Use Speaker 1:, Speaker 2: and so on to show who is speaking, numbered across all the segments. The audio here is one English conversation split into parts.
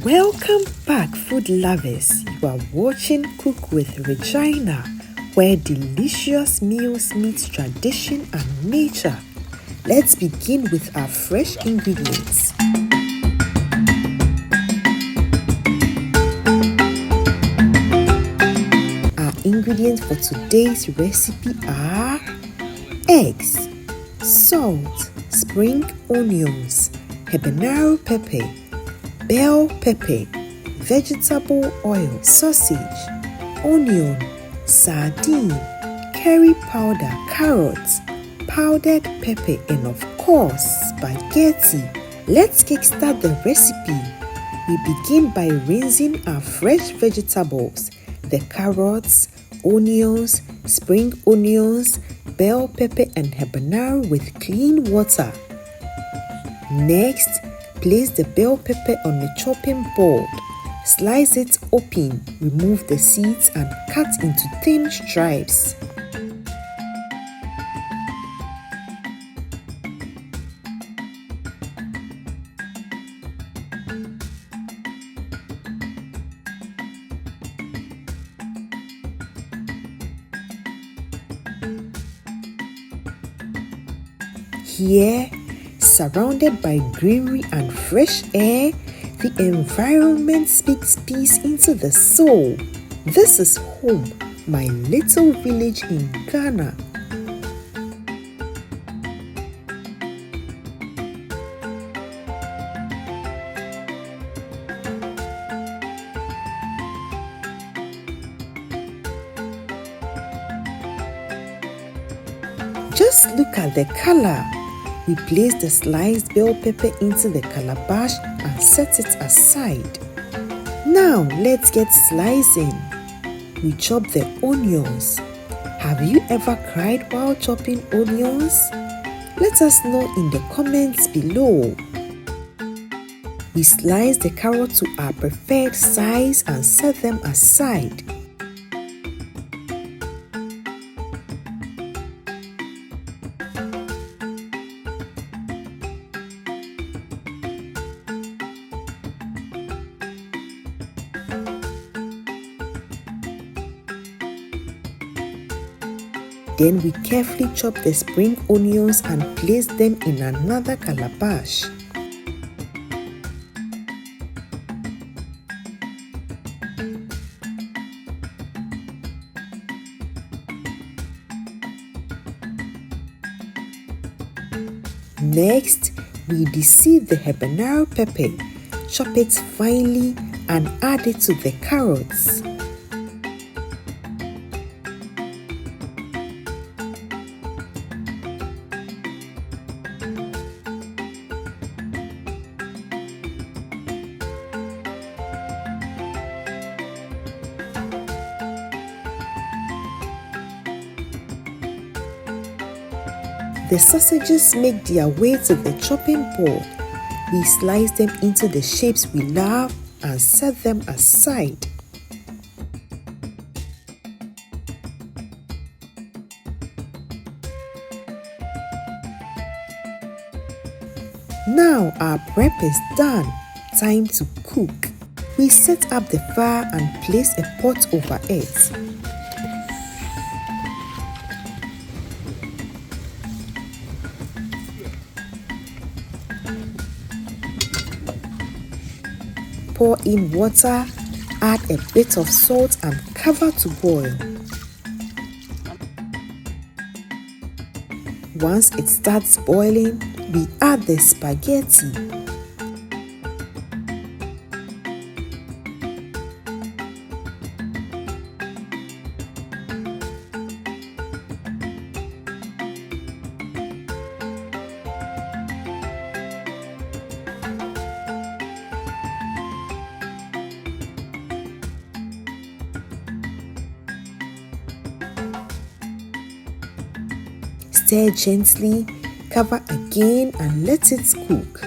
Speaker 1: Welcome back, food lovers. You are watching Cook with Regina, where delicious meals meet tradition and nature. Let's begin with our fresh ingredients. Our ingredients for today's recipe are eggs, salt, spring onions, habanero pepper, bell pepper, vegetable oil, sausage, onion, sardine, curry powder, carrots, powdered pepper, and of course, spaghetti. Let's kickstart the recipe. We begin by rinsing our fresh vegetables, the carrots, onions, spring onions, bell pepper, and habanero with clean water. Next, place the bell pepper on a chopping board. Slice it open, remove the seeds and cut into thin stripes. Here, surrounded by greenery and fresh air, the environment speaks peace into the soul. This is home, my little village in Ghana. Just look at the color. We place the sliced bell pepper into the calabash and set it aside. Now let's get slicing. We chop the onions. Have you ever cried while chopping onions? Let us know in the comments below. We slice the carrot to our preferred size and set them aside. Then we carefully chop the spring onions and place them in another calabash. Next, we de-seed the habanero pepper, chop it finely and add it to the carrots. The sausages make their way to the chopping board. We slice them into the shapes we love and set them aside. Now our prep is done. Time to cook. We set up the fire and place a pot over it. Pour in water, add a bit of salt and cover to boil. Once it starts boiling, we add the spaghetti. Stir gently, cover again and let it cook.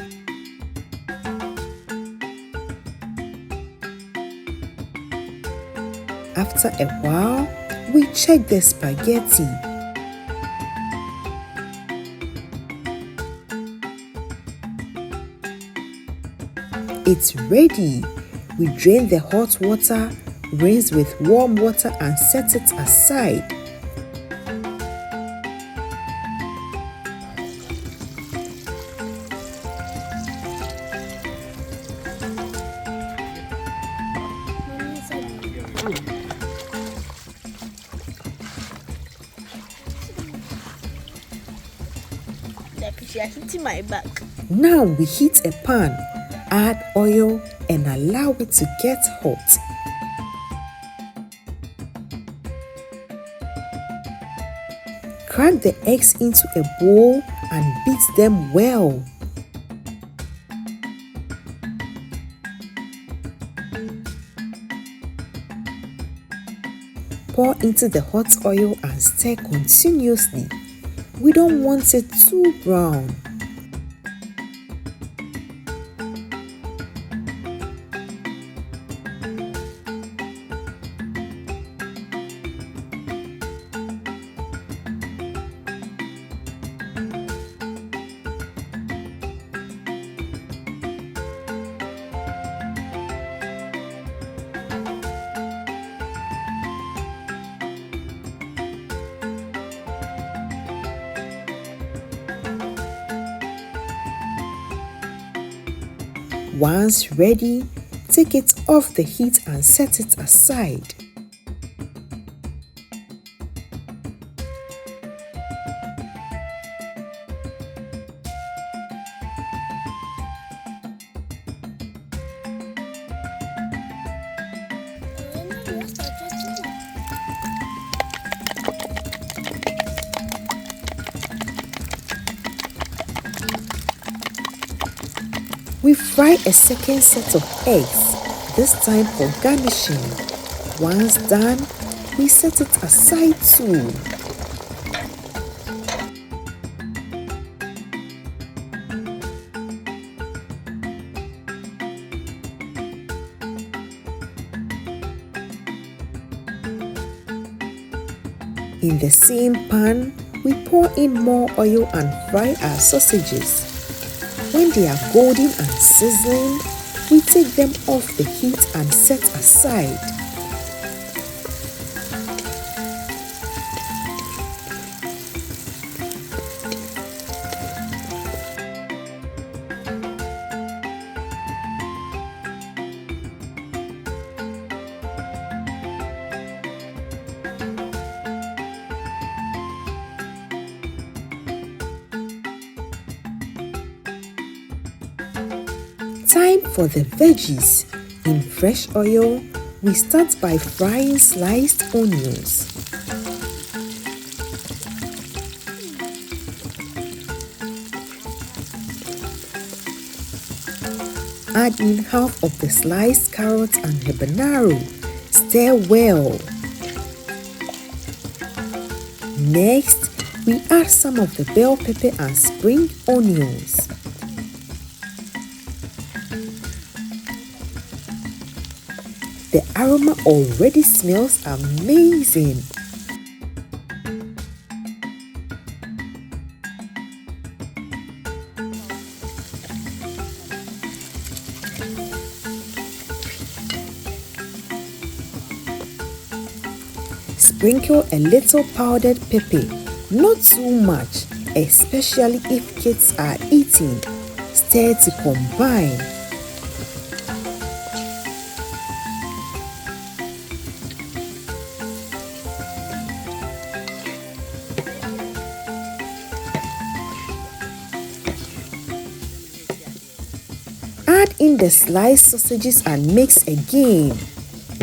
Speaker 1: After a while, we check the spaghetti. It's ready. We drain the hot water, rinse with warm water and set it aside.
Speaker 2: Hitting my back.
Speaker 1: Now we heat a pan, add oil and allow it to get hot. Crack the eggs into a bowl and beat them well. Pour into the hot oil and stir continuously. We don't want it too brown. Once ready, take it off the heat and set it aside. We fry a second set of eggs, this time for garnishing. Once done, we set it aside too. In the same pan, we pour in more oil and fry our sausages. When they are golden and sizzling, we take them off the heat and set aside. Time for the veggies. In fresh oil, we start by frying sliced onions. Add in half of the sliced carrots and habanero. Stir well. Next, we add some of the bell pepper and spring onions. The aroma already smells amazing. Sprinkle a little powdered pepper, not too much, especially if kids are eating. Stir to combine. Add in the sliced sausages and mix again.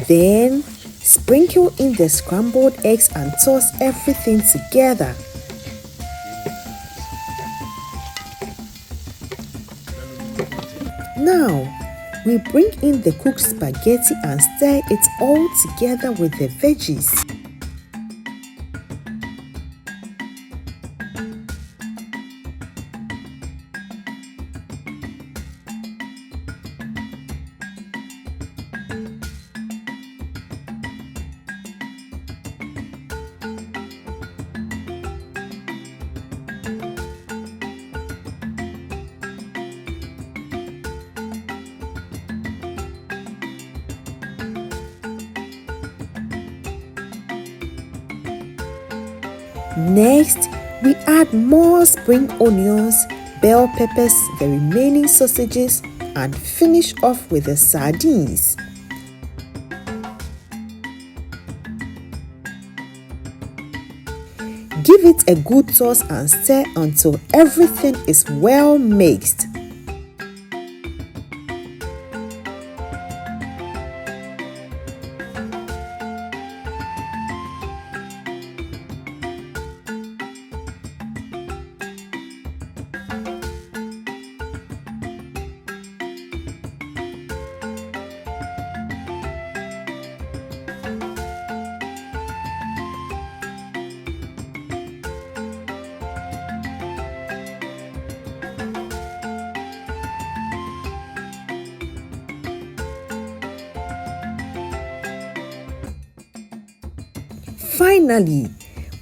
Speaker 1: Then, sprinkle in the scrambled eggs and toss everything together. Now, we bring in the cooked spaghetti and stir it all together with the veggies. Next, we add more spring onions, bell peppers, the remaining sausages, and finish off with the sardines. Give it a good toss and stir until everything is well mixed. Finally,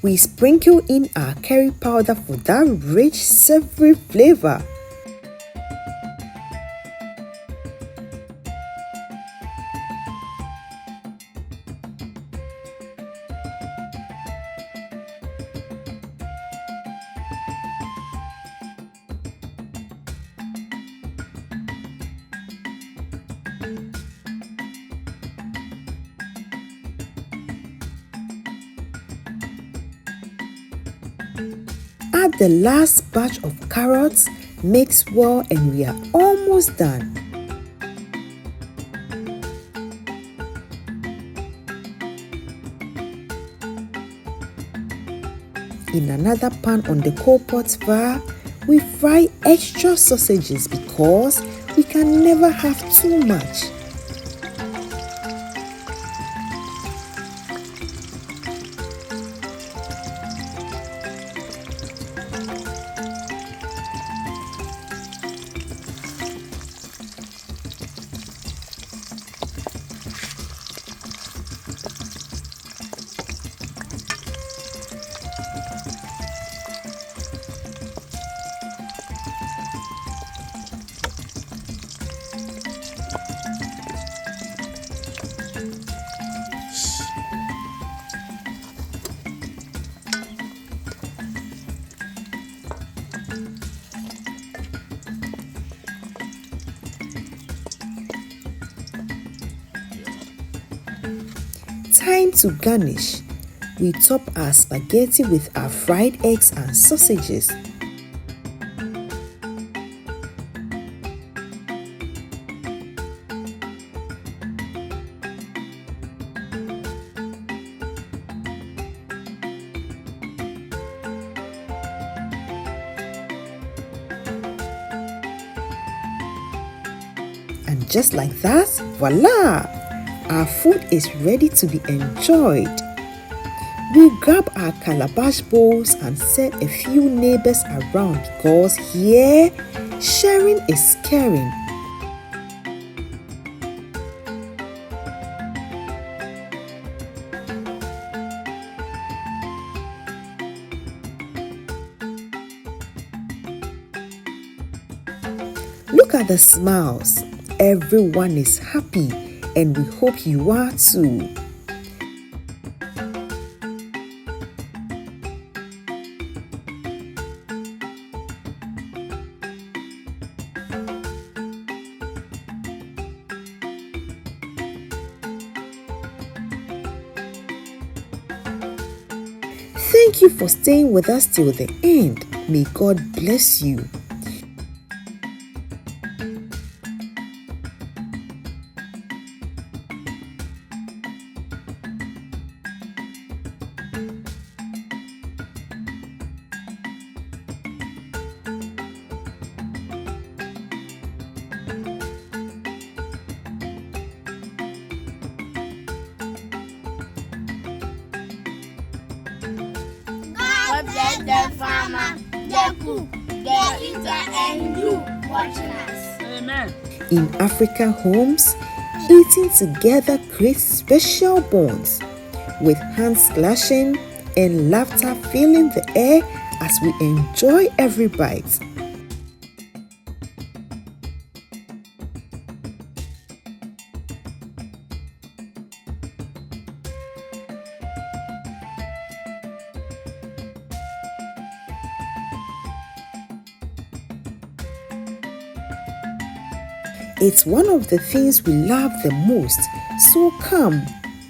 Speaker 1: we sprinkle in our curry powder for that rich, savory flavor. Add the last batch of carrots, mix well, and we are almost done. In another pan on the coal pot fire, we fry extra sausages because we can never have too much. Time to garnish. We top our spaghetti with our fried eggs and sausages. And just like that, voila! Our food is ready to be enjoyed. We grab our calabash bowls and set a few neighbors around because here, sharing is caring. Look at the smiles. Everyone is happy, and we hope you are too. Thank you for staying with us till the end. May God bless you.
Speaker 2: God bless the farmer, the cook, the eater, and you watching us. Amen.
Speaker 1: In African homes, eating together creates special bonds, with hands clashing and laughter filling the air as we enjoy every bite. It's one of the things we love the most. So come,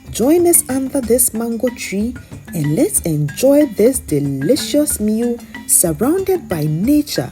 Speaker 1: join us under this mango tree and let's enjoy this delicious meal surrounded by nature.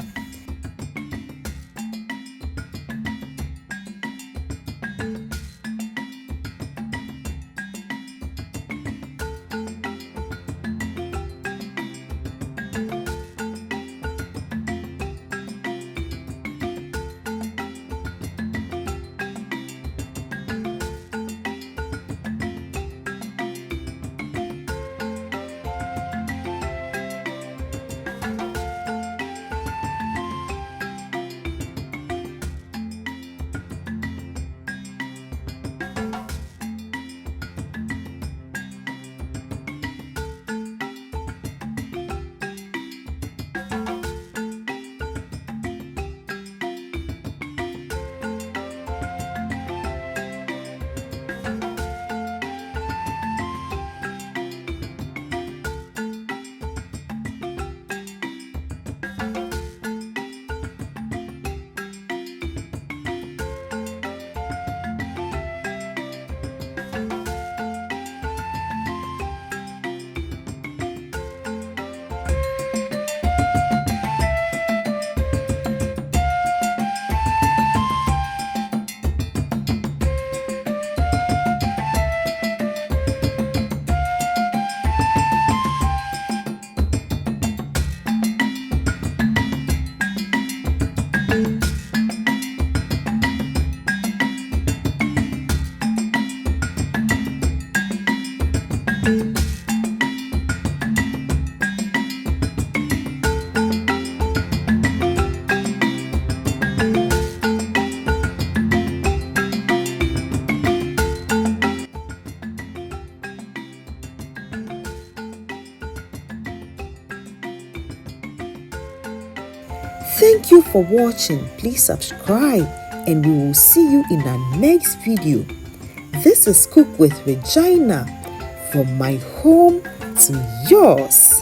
Speaker 1: Thank you for watching. Please subscribe and we will see you in our next video. This is Cook with Regina, from my home to yours.